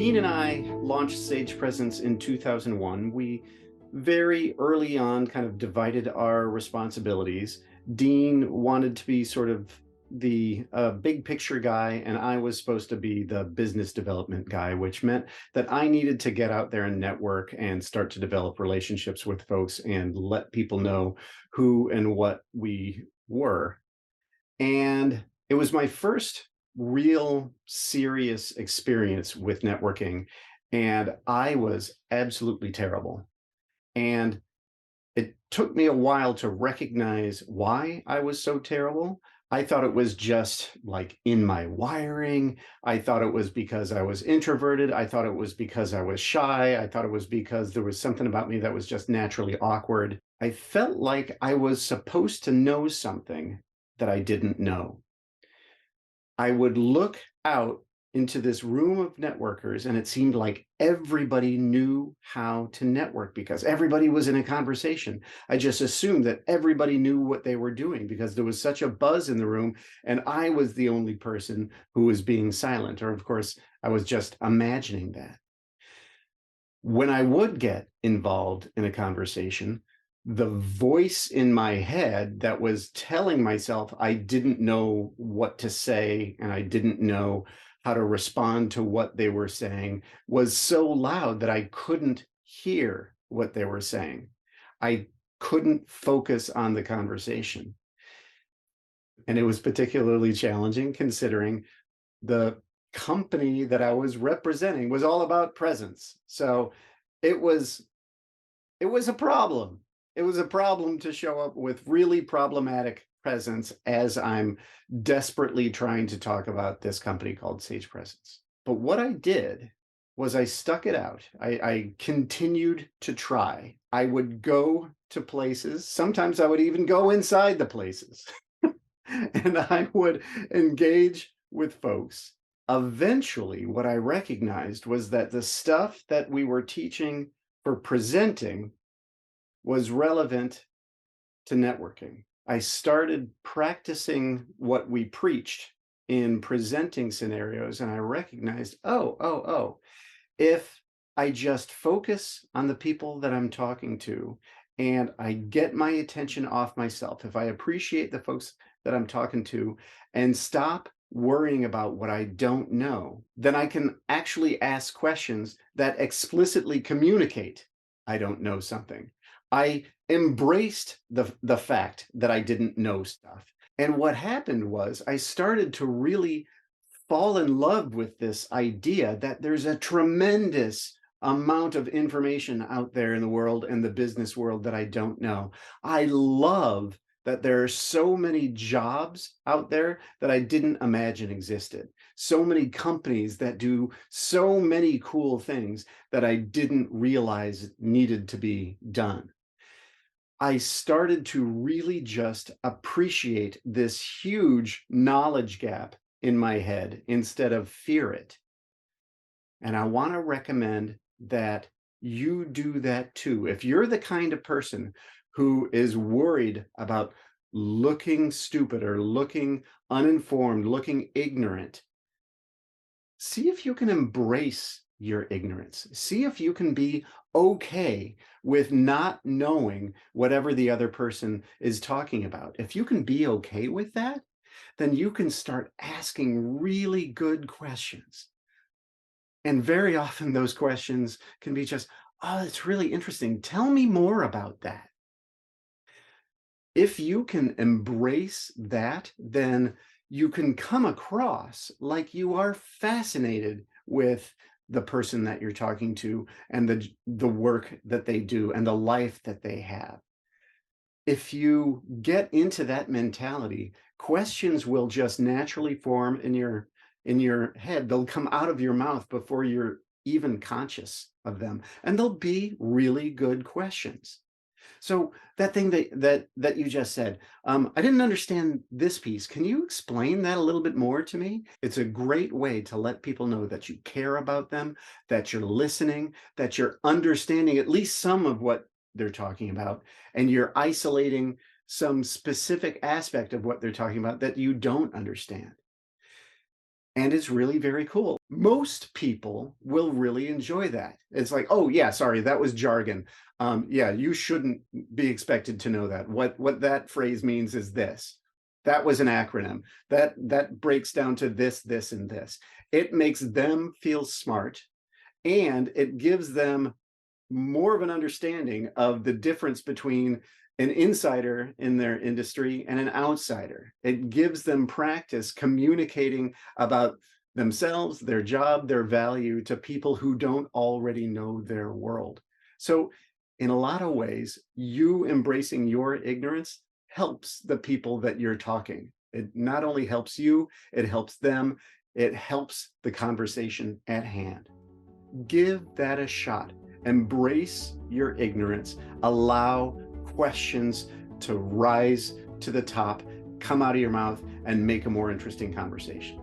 Dean and I launched Sage Presence in 2001. We very early on kind of divided our responsibilities. Dean wanted to be sort of the big picture guy, and I was supposed to be the business development guy, which meant that I needed to get out there and network and start to develop relationships with folks and let people know who and what we were. And it was my first real serious experience with networking, and I was absolutely terrible. And it took me a while to recognize why I was so terrible. I thought it was just like in my wiring. I thought it was because I was introverted. I thought it was because I was shy. I thought it was because there was something about me that was just naturally awkward. I felt like I was supposed to know something that I didn't know. I would look out into this room of networkers, and it seemed like everybody knew how to network because everybody was in a conversation. I just assumed that everybody knew what they were doing because there was such a buzz in the room, and I was the only person who was being silent. Or, of course, I was just imagining that. When I would get involved in a conversation, the voice in my head that was telling myself I didn't know what to say and I didn't know how to respond to what they were saying was so loud that I couldn't hear what they were saying. I couldn't focus on the conversation. And it was particularly challenging considering the company that I was representing was all about presence. So it was it was a problem. It was a problem to show up with really problematic presence as I'm desperately trying to talk about this company called Sage Presence. But what I did was I stuck it out. I continued to try. I would go to places. Sometimes I would even go inside the places and I would engage with folks. Eventually, what I recognized was that the stuff that we were teaching for presenting was relevant to networking. I started practicing what we preached in presenting scenarios, and I recognized, if I just focus on the people that I'm talking to and I get my attention off myself, if I appreciate the folks that I'm talking to and stop worrying about what I don't know, then I can actually ask questions that explicitly communicate I don't know something. I embraced the fact that I didn't know stuff. And what happened was I started to really fall in love with this idea that there's a tremendous amount of information out there in the world and the business world that I don't know. I love that there are so many jobs out there that I didn't imagine existed. So many companies that do so many cool things that I didn't realize needed to be done. I started to really just appreciate this huge knowledge gap in my head instead of fear it. And I want to recommend that you do that too. If you're the kind of person who is worried about looking stupid or looking uninformed, looking ignorant, see if you can embrace your ignorance. See if you can be okay with not knowing whatever the other person is talking about. If you can be okay with that, then you can start asking really good questions. And very often those questions can be just, oh, it's really interesting. Tell me more about that. If you can embrace that, then you can come across like you are fascinated with the person that you're talking to and the work that they do and the life that they have. If you get into that mentality, questions will just naturally form in your head. They'll come out of your mouth before you're even conscious of them, and they'll be really good questions. So that thing that you just said, I didn't understand this piece. Can you explain that a little bit more to me? It's a great way to let people know that you care about them, that you're listening, that you're understanding at least some of what they're talking about, and you're isolating some specific aspect of what they're talking about that you don't understand. and it's really very cool. Most people will really enjoy that. It's like, oh yeah, sorry, that was jargon. Yeah, you shouldn't be expected to know that. What that phrase means is this. That was an acronym. That breaks down to this, this, and this. It makes them feel smart, and it gives them more of an understanding of the difference between an insider in their industry and an outsider. It gives them practice communicating about themselves, their job, their value to people who don't already know their world. So, in a lot of ways, you embracing your ignorance helps the people that you're talking. It not only helps you, it helps them, it helps the conversation at hand. Give that a shot. Embrace your ignorance. Allow questions to rise to the top, come out of your mouth, and make a more interesting conversation.